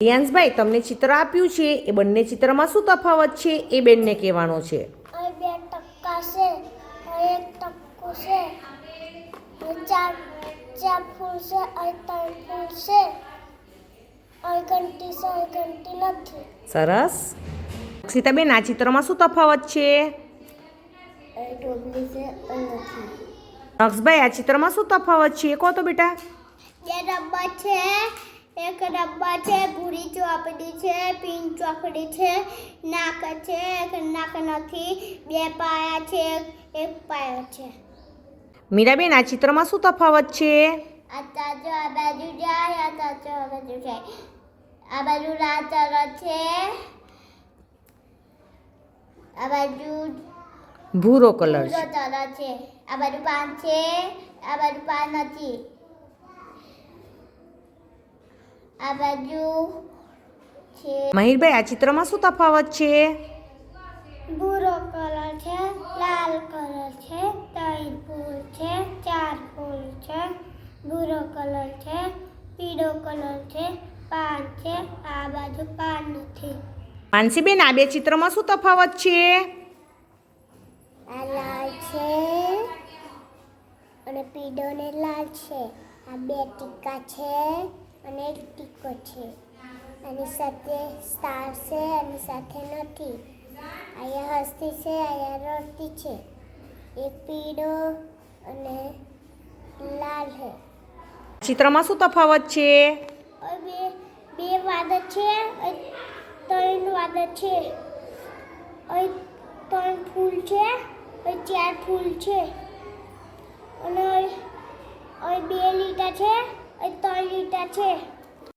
રિયાંશભાઈ, તમને ચિત્ર આપ્યું છે એ બંને ચિત્રમાં શું તફાવત છે એ બેનને કહેવાનો છે. અહીં 2 ટક્કા છે, અહીં 1 ટક્કો છે, અહીં ચાર ફૂલ છે, અહીં 3 ફૂલ છે, અહીં ઘંટી છે, અહીં ઘંટી નથી. સરસ. અક્ષિતાબેન, આ ચિત્રમાં શું તફાવત છે? અહીં ઢોબલી છે, અહીં નથી. નક્ષભાઈ, આ ચિત્રમાં શું તફાવત છે એ કહો તો બેટા. 2 ડબ્બા છે, એક ડબ્બા છે, ભૂરી ચોપડી છે, પિંક ચોપડી છે, નાક છે, એક નાક નથી, 2 પાયા છે, એક પાયો છે. મીરાબેન, આ ચિત્રમાં શું તફાવત છે? આ તાજો આ બાજુ જાય, આ તાજો આ બાજુ જાય. આ બાજુ લાલ તરફ છે, આ બાજુ ભૂરો કલર છે. તરફ છે. આ બાજુ પાન છે, આ બાજુ પાન નથી. આ બાજુ છે. મહિરભાઈ, આ ચિત્રમાં શું તફાવત છે? ભૂરો કલર છે, લાલ કલર છે, 3 ફૂલ છે, 4 ફૂલ છે, ભૂરો કલર છે, પીળો કલર છે, પાન છે, આ બાજુ પાન નથી. માનસીબેન, આ 2 ચિત્રમાં શું તફાવત છે? આ લાલ છે અને પીળો ને લાલ છે. આ 2 ટીકા છે અને 1 ટીકો છે. આની સાથે સ્ટાર છે, આની સાથે નથી. અહીંયા હસ્તી છે, અહીંયા રડતી છે. એક પીળો અને લાલ છે. ચિત્રમાં શું તફાવત છે? બે વાદળ છે, 3 વાદળ છે, 3 ફૂલ છે, 4 ફૂલ છે, અને 2 લીટા છે, 3 લીટા છે.